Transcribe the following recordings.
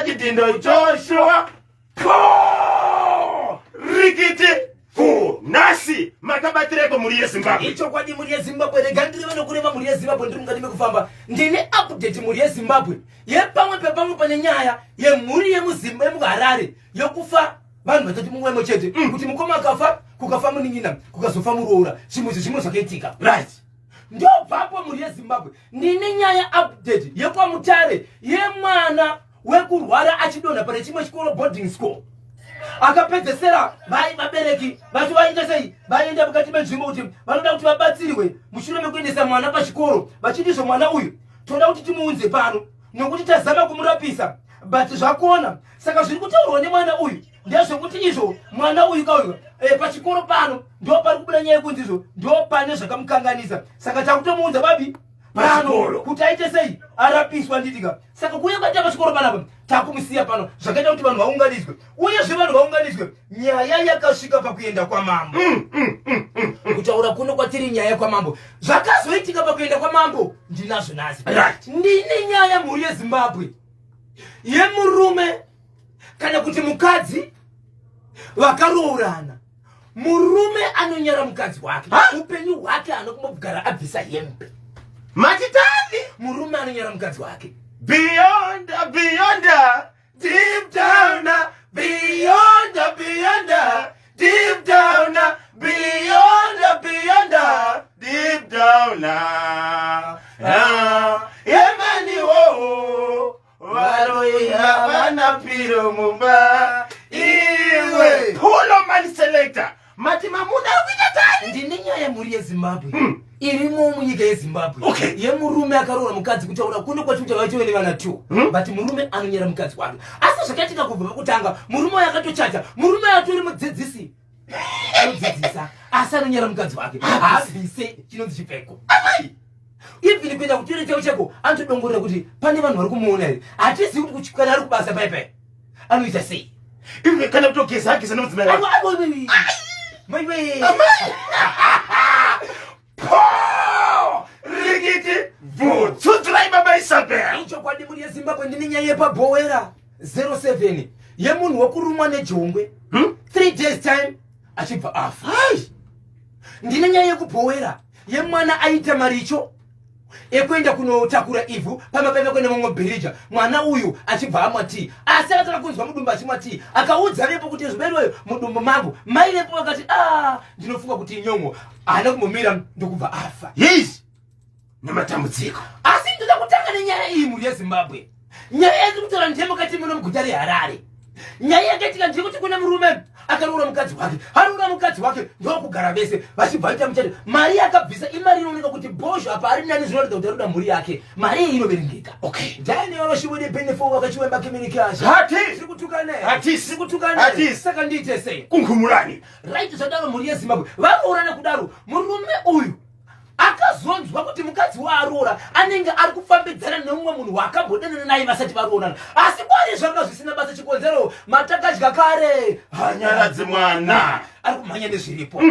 Kusina chitindo Joshua. Po! Rikiti. Fu! Nasi! Makabatireko muri Zimbabwe. Icho kwadi muri Zimbabwe. Regandiri vano kureva muri Zimbabwe. Ndiri mukati mekufamba. Ndine update muri Zimbabwe. Ye pamwe pane nyaya. Ye muri ye muZimbabwe muHarare. Yokufa. Vanhu vatatu mumwe chete. Kuti mukoma akafa. Kukafa muningina. Kukazofa muroora. Zvimwe zvakaitika. Right. Ndio papo muri Zimbabwe. Ndine nyaya update. Ye kwa Mutare. Ye mwana wekurwara achidonha pane chimwe chikoro boarding school. Akapedzesera vabereki vati vaita sei vaenda mukati menzvimbo kuti vanoda kuti vabatsirwe mushure mekuendesa mwana pachikoro vachiti mwana uyu toda kuti timuunze pano nokuti tazama kumurapisa but zvakona saka zviri kutaurwa nemwana uyu ndezvekuti izvo mwana uyu kauyu pachikoro pano ndo pari kubuda nyaya yekunzi izvo ndo pane zvakamukanganisa saka takutomuunza babi pano kuti aite sei arapiswa nditika saka kuya kwata pachikoro panapa takumusiya pano zvakaita kuti vanhu vaunganidzwe uye zvevanhu vaunganidzwe nyaya yakasvika pakuenda kwamambo kutaura kuno kwatiri nyaya kwamambo zvakazoitika pakuenda kwamambo ndinazvo nhasi ndine nyaya mhuri yeZimbabwe yemurume kana kuti mukadzi vakaroorana murume anonyara mukadzi wake upenyu hwake anokumbogara abvisa hembe Matitani! Murume anonyara mukadzi wake. Beyond, deep down, beyond, deep down, beyond, deep down. Yemani wo, waroya wanapiro mumba. Iwe, Polo man selector. Matimamuna winatani. Ndine nyaya muri yeZimbabwe. Irimo munyika yeZimbabwe. Okay. Ye murume akaroora mukadzi kutaura kuno kwatuta vachiwene vana 2. But murume anonyera mukadzi wake. Asi zvakatika kubva pakutanga murume yakatochacha. Murume atori mudzidzisi. Anodzidzisa. Asi anonyera mukadzi wake. Abvise chinonzi chipfeko. Even kuenda kutori cheko anotodongorera kuti pane vanhu vari kumuona here. Hatizivi kuti kuchikana ari kubasa paipai. Anoita sei? Iwe kana kutogeza haki zinodzimara. Mai. Rigiti Tsudzulai baba Isabel. Icho kwadi muri yeZimbabwe ndine nyaya yepaBhowera 07 yemunhu wokurumwa nejongwe 3 days time achibva afa. Ndine nyaya yekuBhowera yemwana aita maricho ekuenda kunotakura ivhu pamapaiva kwenda mumwe bhirija mwana uyu achibva amwa tii asi akataka kunzwa mudumbu achimwa tii akaudza vepo kuti zviberweyo mudumbu mangu mai vepo vakati ndinofunga kuti inyongo haana kumbomira ndokubva afa. Yes. Nematambudziko. Asi ndoda kutanga nenyaya iyi muri yeZimbabwe. Nyaya yake kutaura ndemukati muno muguta reHarare. Nyaya yakaitika ndekuti kune murume akaroora mukadzi wake. Haroora mukadzi wake ndokugara vese vachibva vaita muchete. Mari yakabvisa imari inooneka kuti bozho apa ari nani zvinoratidza kuti aroda mhuri yake. Mari iyi inoverengeka. Okay. Ndiani yoroshiwede benefo wakachiwemba kimirikashi. Hatisi kutukane. Hatisi. Saka ndiite sei? Kunkhumulani. Right zvadaro mhuri yeZimbabwe. Varoorana kudaro. Murume uyu akazonzwa kuti mukadzi waaroora anenge ari kufambidzana nemumwe munhu wakambodanana naye vasati varoorana. Asi kwari zvanga zvisina basa chikonzero matakadya kare Hanyaradzi mwana. ari kumhanya nezviripo.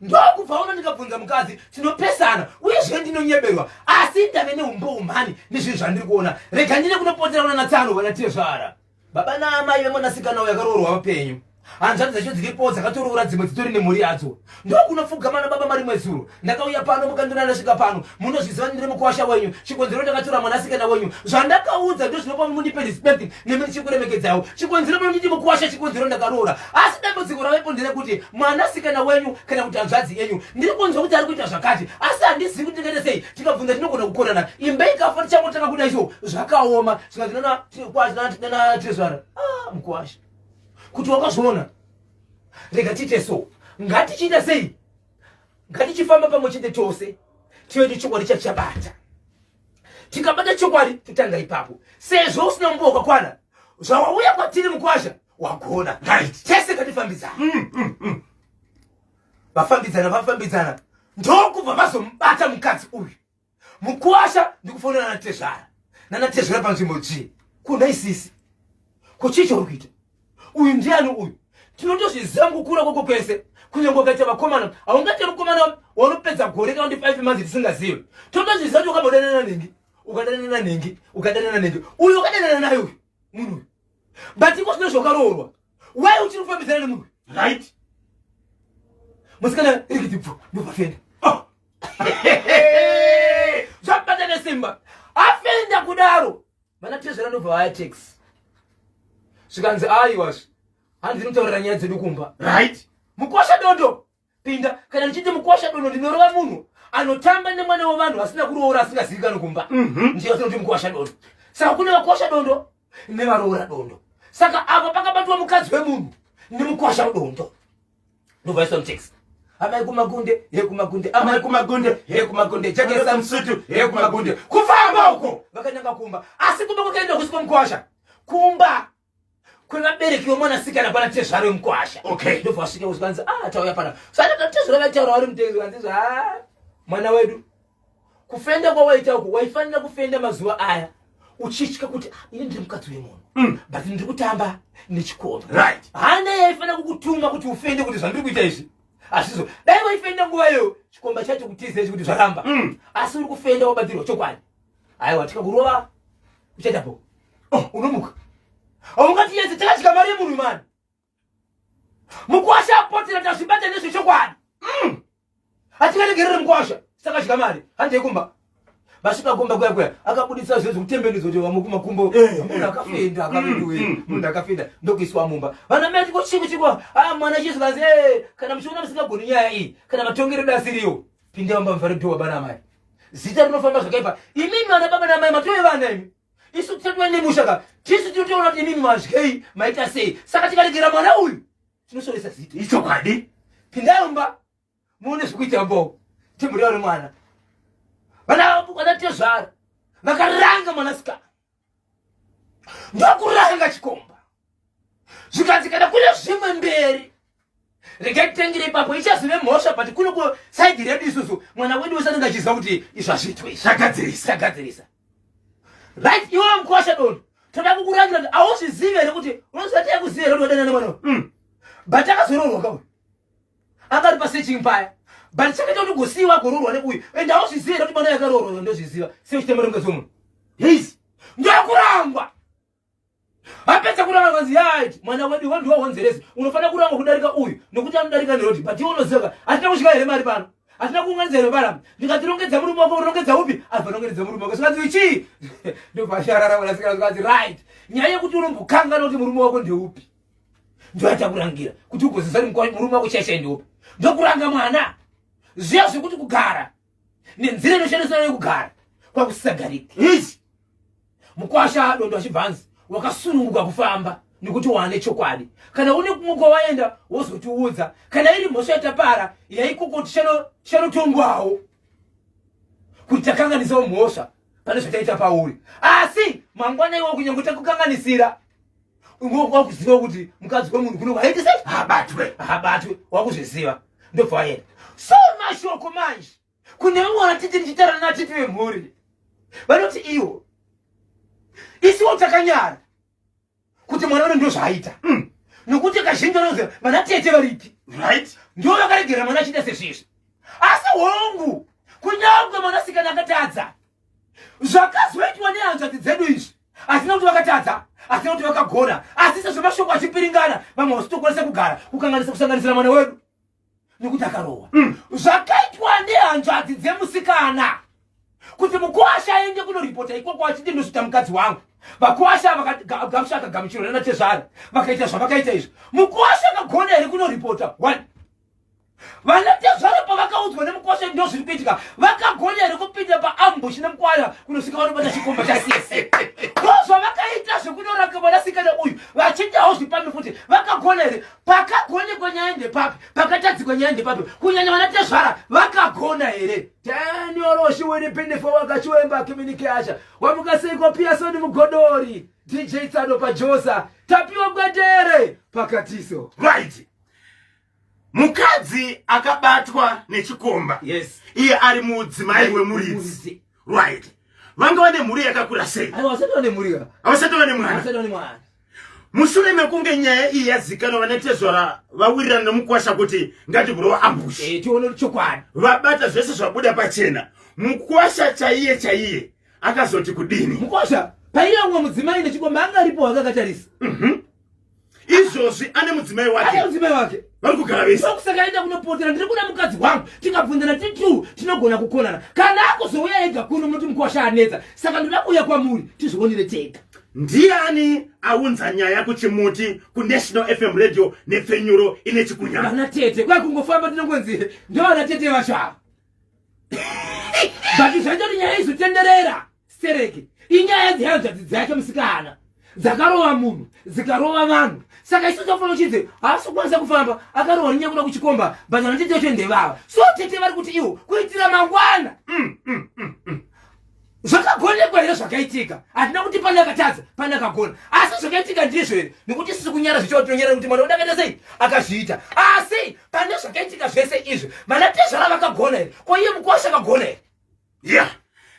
Ndokubva uno ndikabvunza mukadzi tinopesana uye zve ndinonyeberwa asi ndave neumboumhani nezvinhu zvandiri kuona. Rega ndine kunopotera una natsano vana tezvara baba naamai vemwanasikana uyo akaroorwa vapenyu. Hanzvadzi dzacho dziripo dzakatoroora dzimwe dzitori nemhuri yadzo. Ndokunopfugama nababa mari mwezuro ndakauya pano mukandona ndasvika pano munozviziva ndiri mukuwasha wenyu chikonzero ndakatora mwanasikana wenyu zvandakaudza ndo zvinopa mundipe respect nemi ndichikuremekedzaiwo chikonzero munonditi mukuwasha chikonzero ndakaroora asi dambudziko ravepo nderekuti mwanasikana wenyu kana kuti hanzvadzi yenyu ndiri kunzwa kuti ari kuita zvakati asi handizivi kuti ndingaite sei. Tikabvunza tinogona kukorana imba ikafa tichangotanga kuda izvo zvakaoma zvinazvinana tezvara mukuwasha kuti wakazviona. Rega tiite so ngatichiita sei ngatichifamba pamwe chete chose tive chokwadi chachabata tikabata chokwadi totanga ipapo sezvo usina mumboka kwana zvawauya kwatiri mukwasha wagona tese katifambidzana. Vafambidzana ndokubva vazombata mukadzi uyu mukwasha ndikufonera nanatezvara panzvimbo G kuna isisi kuchicho uri kuita uyu ndiani uyu tinotozviziva ngokura kwako kwese kunyange ukaita vakomana haungaite mukomana wanopedza gore kana kuti 5 months tisingazivi totozviziva kuti ukadanana nengi uyu ukadanana naye uyu munhu but ikosino zvokarorwa why uchiri kufambidzana nemunhu right musikana irikitipfu ndopafenda zvabata nesimba afenda kudaro vana tezvera ndobva vaya tax zvikanzi aiwazvi handi ndinotaurira nyaya dzedu kumba right mukosha dondo pinda kana ndichiti mukosha dondo ndinorova munhu anotamba nemwana wevanhu asina kuroora asingazivikanwi kumba ndiyo tinoti mukosha dondo saka kune vakosha dondo nevaroora dondo saka apa pakabatwa mukadzi wemunhu nemukosha dondo ndobva tax amai kumagunde yekumagunde amai kumagunde yekumagunde chakesa msutu yekumagunde kufamba uko vakanyanga kumba asi kumba kwakaenda kusiko mkwasha kumba kwemabereki wemwanasikana pana tezvaro mkwasha okay ndobva vasvika usikanzi tauya pana saka tezvaro vataura vari mutezo kanzi mwana wedu kufenda kwawaita uko waifanira kufenda mazuva aya uchitya kuti ini ndiri mukadzi wemunhu but ndiri kutamba nechikomba right hana yaifanira kukutuma kuti ufende kuti zvandiri kuita izvi asizo dai waifenda nguva iyo chikomba chacho kutizechi kuti zvaramba asi uri kufenda wabatirwa chokwadi aiwa tikakurova uchaitapo unomuka aungati yese takachika mari yemunhu mani mukwasha apotera tazvibata nezve chokwadi hatikaregerere mukwasha takachika mari handei kumba vasvika kumba kuya akabudisa zvezvo kutembenizo kuti vamukumakumbo munhu akafenda akavendiwe munhu akafenda ndokuiswa mumba vana mai tiko chiko mwana chesu kanzi kana muchiona musingagoni nyaya iyi kana matongeredo asiriyo pinda vamba mvare kutowa bana mai zita rinofamba zvakaipa imimi vana baba namai matove vana imi isu titatuva nemushaka tisu tinotoona kuti imimi mazvyei maita sei saka tikaregera mwana uyu tinosoresa zita ichokwadi pindai mumba muone zvekuita mbo temburiwa nemwana vana tezvara vakaranga mwanasikana ndokuranga chikomba zvikanzi kana kune zvimwe mberi regai titengere ipapo ichazive mhosva but kuno kusaidhi redu isusu mwana wedu usanenge achiziva kuti izvazvitwe zvagadzirisa right iwe mukwasha dondo toda kukurangira kuti hauzvizivi here kuti unozvati yakuziva here kuti wadana nemwana but akazororwa kauyu angari paseching paya but chakaita kuti gosiwa gororwa neuyu ende hauzvizivi here kuti mwana yakarorwa ndozviziva seuchitemberongedzo munhu yes ndokurangwa apedza kuranga kanzi yaiti mwana wedu wandiwa wonzeresi unofanira kurangwa kudarika uyu nokuti anodarika nerodi but iwe unoziva hatina kusvika here mari pano hatina kuunganidza here paramba ndikatirongedza murume wako urongedza upi abva nongedza murume wako sikanzi ichi ndobva sharara mwanasikana sikanzi right nyaya yekuti unombokangana kuti murume wako ndeupi ndoaita kurangira kuti ugozisa murume wako chaisha ndeupi ndokuranga mwana zviya zvekuti kugara nenzira inoshandisana nekugara kwakusisagariki yes mukwasha dondo achibvanzi wakasununguka kufamba nekuti wane chokwadi kana une kumwe kwawaenda wozotiudza kana iri mhosva yatapara yaikokoti chanotongwawo kuti takanganisawo mhosva pane zvataita pauri asi mangwana iwo kunyange takukanganisira wakuziva kuti mukadzi wemunhu kuno waitisa habatwe wakuzviziva ndobva waenda so mashoko manje kune vamwe vanatiti ndichitarana natiti vemhuri vanoti iwo isiwo takanyara kuti mwana uno ndozvaaita nokuti kazhinji vanoziva vanatete varipi right ndo vakaregera mwana achiita sezvizvi asi hongu kunyange mwanasikana akatadza zvakazoitwa nehanzvadzi dzedu izvi asina kuti vakatadza asina kuti vakagona asi sezvo mashoko achipiringana vamwe vasitokwanisa kugara kusanganisira mwana wedu nekuti akarohwa zvakaitwa nehanzvadzi dzemusikana kuti mukwasha aende kunoripota ikoko achiti ndozvita mukadzi wangu vakwasha vakagamusha akagamuchirwa nanatezvari vakaita zvavakaita izvi mukwasha akagona here kunoripota one vanatezvari pavakaudzwa nemukwasha ndo zviri kuitika vakagona here kupinda paambushi nemukwana kunosvika vanobata chikomba chasisi ndozvavakaita zvekunoranga mwanasikana uyu vachindawo zvipambi futi vakagona here pakagonekwa nyaya ndepapi pakatadzikwa nyaya ndepapi kunyanya vanatezvara vakagona here tanyoroshi wene penefo wakachiwemba kiminike asha wamukaseikwa piasoni mugodori dj tsano pajosa tapiwa gwendere pakatiso right mukadzi akabatwa nechikomba yes iye ari mudzimai wemuridzi right vanga vane mhuri yakakura sei havasati vane mwana mushure mekunge nyaya iyi yazikanwa vanatezvara vawirirana nemukwasha kuti ngatibhurowa ambushi tione chokwadi vabata zvese zvabuda pachena mukwasha chaiye akazoti kudini mukwasha paira umwe mudzimai nechikomba anga aripo akakatarisa izvozvi ane mudzimai wake vari kugara vese kusakaenda kunopotera ndiri kuna mukadzi wangu tikabvunzana titu tinogona kukonana kana akuzouya ega kuno munoti mukwasha anetsa saka ndoda kuuya kwamuri tizvionere tega. Ndiani aunza nyaya kuchimuti kuNational FM radio nepfenyuro ine chikunya vana tete kwai kungofamba tinongonzi ndo vana tete vashava but zvaitoti nyaya izotenderera stereke inyaya dzayo dzake musikana dzakarova munhu dzikarova vanhu saka isu tofanira chidze haasi kukwanisa kufamba akarova ninya kuda kuchikomba but vana tete vacho ndevava so tete vari kuti iwo kuitira mangwana zvakagonekwa here zvakaitika hatina kuti pane akatadza pane akagona asi zvakaitika ndizvo here nekuti sisi kunyara zvichava tinonyara kuti mwana udakaita sei akazviita asi pane zvakaitika zvese izvi vana tezvara vakagona here ko iye mukwasha akagona here ya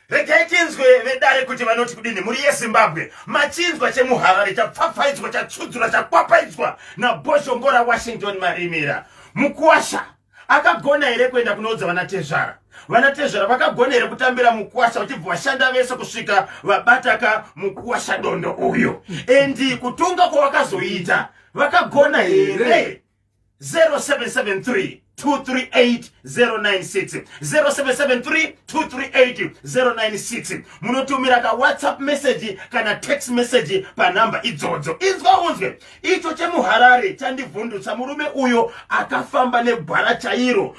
regai tinzwe vedare kuti vanoti kudini muri yeZimbabwe machinzwa chemuHarare chapfapfaidzwa chatsudzura chakwapaidzwa naBoshongora Washington Marimira mukwasha akagona here kuenda kunoudza vana tezvara vakagona here kutambira mukwasha vachibva vashanda vese kusvika vabataka mukwasha dondo uyo endi kutunga kwavakazoita vakagona here 0773 238 096 munotumira ka WhatsApp message kana text message pa namba idzodzo. Inzwa unzwe icho chemuHarare chandivhundutsa murume uyo akafamba nebhara chairo